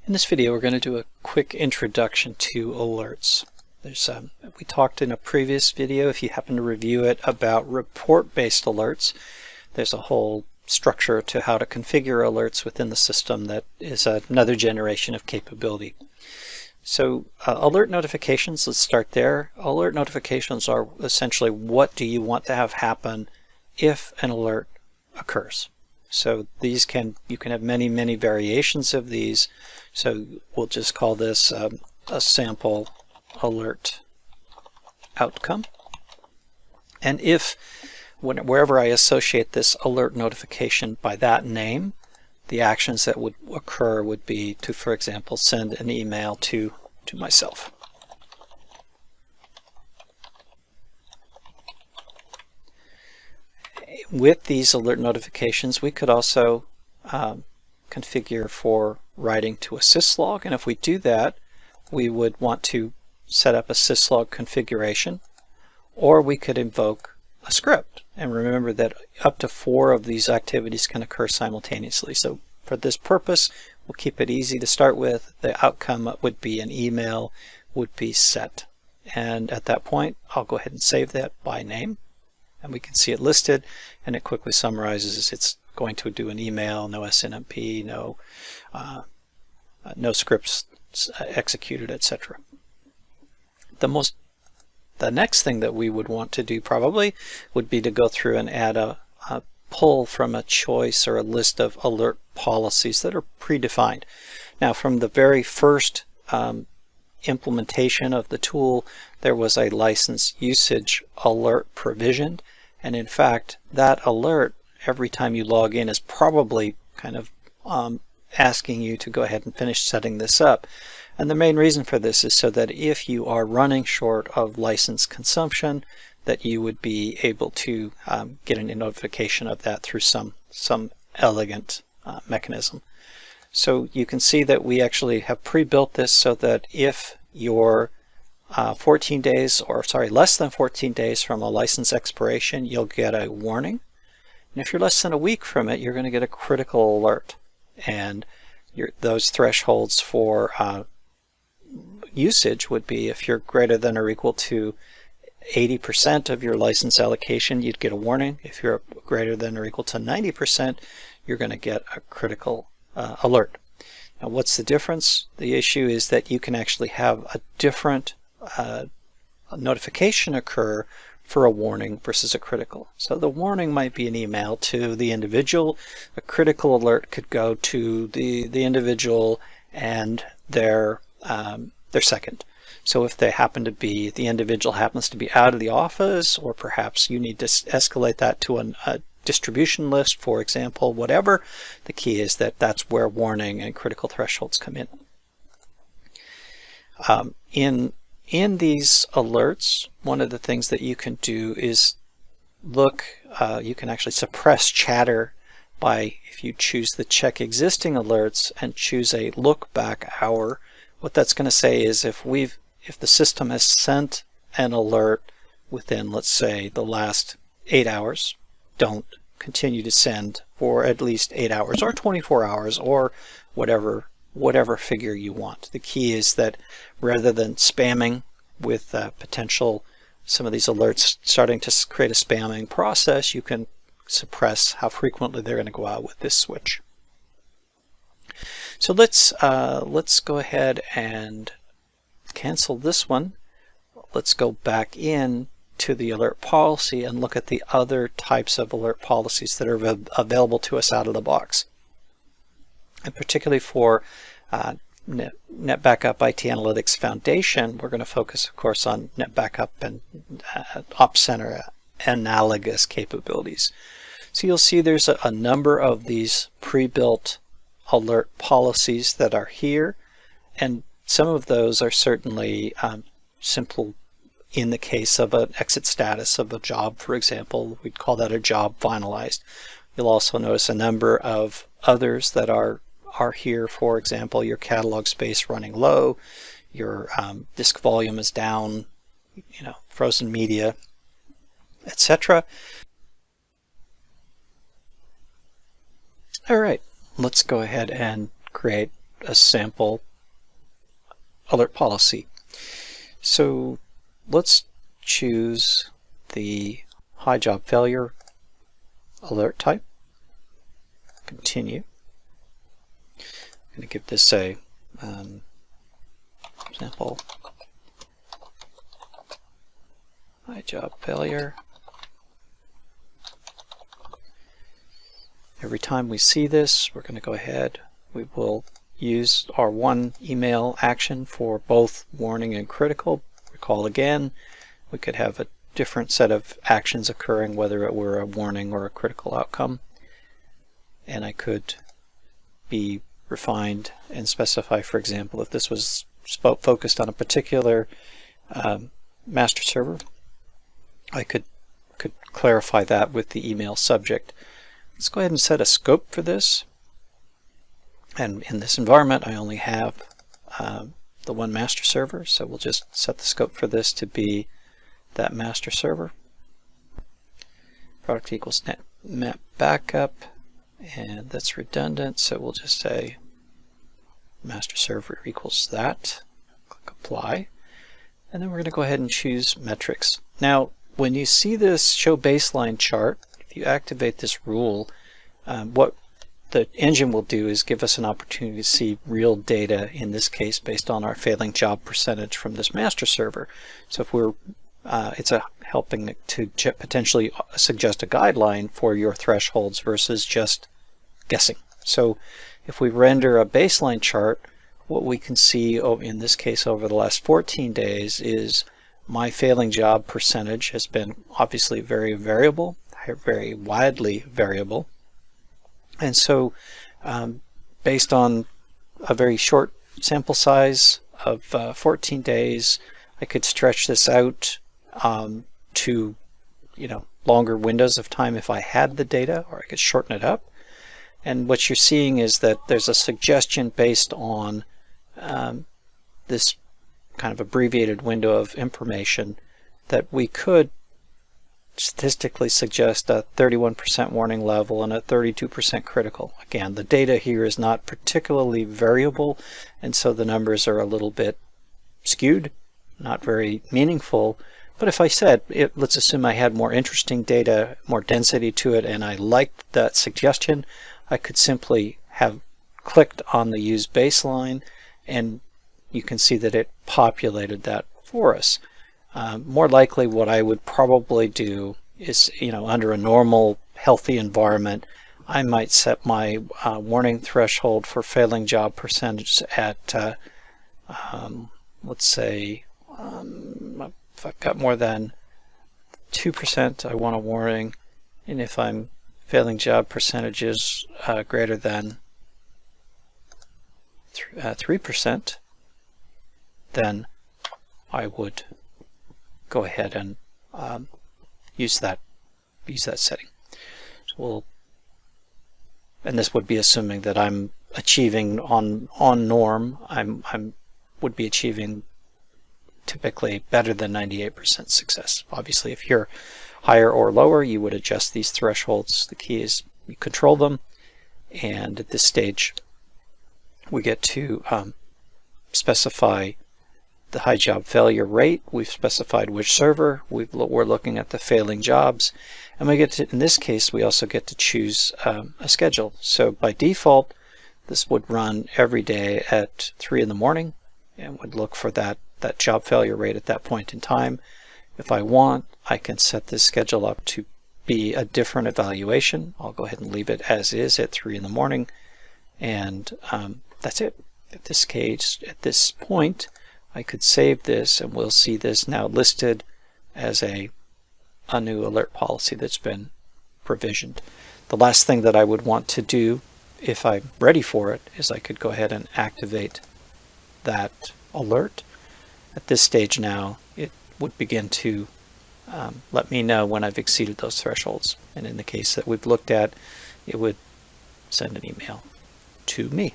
In this video, we're going to do a quick introduction to alerts. We talked in a previous video, if you happen to review it, about report-based alerts. There's a whole structure to how to configure alerts within the system that is another generation of capability. So alert notifications, let's start there. Alert notifications are essentially what do you want to have happen if an alert occurs. So you can have many variations of these. So we'll just call this a sample alert outcome. And if wherever I associate this alert notification by that name, the actions that would occur would be to, for example, send an email to myself. With these alert notifications, we could also configure for writing to a syslog, and if we do that, we would want to set up a syslog configuration, or we could invoke a script. And remember that up to 4 of these activities can occur simultaneously. So for this purpose, we'll keep it easy to start with. The outcome would be an email would be set. And at that point, I'll go ahead and save that by name. And we can see it listed, and it quickly summarizes it's going to do an email, no SNMP, no scripts executed, etc. The next thing that we would want to do probably would be to go through and add a pull from a choice or a list of alert policies that are predefined. Now, from the very first implementation of the tool, there was a license usage alert provisioned, and in fact that alert every time you log in is probably kind of asking you to go ahead and finish setting this up. And the main reason for this is so that if you are running short of license consumption, that you would be able to get a notification of that through some elegant mechanism. So you can see that we actually have pre-built this so that if you're 14 days, or sorry, less than 14 days from a license expiration, you'll get a warning. And if you're less than a week from it, you're going to get a critical alert. And those thresholds for usage would be if you're greater than or equal to 80% of your license allocation, you'd get a warning. If you're greater than or equal to 90%, you're going to get a critical alert. Now, what's the difference? The issue is that you can actually have a different notification occur for a warning versus a critical. So the warning might be an email to the individual. A critical alert could go to the individual and their second. So if they happen to be, the individual happens to be out of the office, or perhaps you need to escalate that to a distribution list, for example, whatever, the key is that that's where warning and critical thresholds come in. In these alerts, one of the things that you can do is you can actually suppress chatter by, if you choose the check existing alerts and choose a look back hour, what that's going to say is if the system has sent an alert within, let's say, the last 8 hours, don't continue to send for at least 8 hours or 24 hours or whatever figure you want. The key is that rather than spamming with some of these alerts starting to create a spamming process, you can suppress how frequently they're going to go out with this switch. So let's go ahead and cancel this one. Let's go back in to the alert policy and look at the other types of alert policies that are available to us out of the box. And particularly for NetBackup IT Analytics Foundation, we're going to focus, of course, on NetBackup and Ops Center analogous capabilities. So you'll see there's a number of these pre-built alert policies that are here, and some of those are certainly simple. In the case of an exit status of a job, for example, we'd call that a job finalized. You'll also notice a number of others that are here. For example, your catalog space running low, your disk volume is down, frozen media, etc. All right, let's go ahead and create a sample alert policy. So let's choose the high job failure alert type. Continue. I'm going to give this a example high job failure. Every time we see this, we're going to go ahead. We will use our one email action for both warning and critical. Recall again, we could have a different set of actions occurring, whether it were a warning or a critical outcome. And I could be refined and specify, for example, if this was focused on a particular master server, I could clarify that with the email subject. Let's go ahead and set a scope for this. And in this environment, I only have the one master server, so we'll just set the scope for this to be that master server. Product equals NetBackup, and that's redundant, so we'll just say master server equals that. Click apply, and then we're going to go ahead and choose metrics. Now, when you see this show baseline chart, if you activate this rule, what the engine will do is give us an opportunity to see real data, in this case based on our failing job percentage from this master server. So if we're it's helping to potentially suggest a guideline for your thresholds versus just guessing. So if we render a baseline chart, what we can see in this case over the last 14 days is my failing job percentage has been obviously very variable, very widely variable. And so based on a very short sample size of 14 days, I could stretch this out to longer windows of time if I had the data, or I could shorten it up. And what you're seeing is that there's a suggestion based on this kind of abbreviated window of information that we could statistically suggest a 31% warning level and a 32% critical. Again, the data here is not particularly variable, and so the numbers are a little bit skewed, not very meaningful. But if I said, let's assume I had more interesting data, more density to it, and I liked that suggestion, I could simply have clicked on the use baseline, and you can see that it populated that for us. More likely what I would probably do is, under a normal healthy environment, I might set my warning threshold for failing job percentage at, let's say, if I've got more than 2%, I want a warning, and if I'm failing job percentages greater than 3%, then I would go ahead and use that setting. So and this would be assuming that I'm achieving on norm. I'm would be achieving typically better than 98% success. Obviously, if you're higher or lower, you would adjust these thresholds. The key is you control them, and at this stage, we get to specify the high job failure rate. We've specified which server. We're looking at the failing jobs, and we get to, in this case, we also get to choose a schedule. So by default, this would run every day at 3 in the morning, and would look for that job failure rate at that point in time. If I want, I can set this schedule up to be a different evaluation. I'll go ahead and leave it as is at 3 in the morning, and that's it. At this case, at this point, I could save this, and we'll see this now listed as a new alert policy that's been provisioned. The last thing that I would want to do, if I'm ready for it, is I could go ahead and activate that alert. At this stage now, it would begin to let me know when I've exceeded those thresholds. And in the case that we've looked at, it would send an email to me.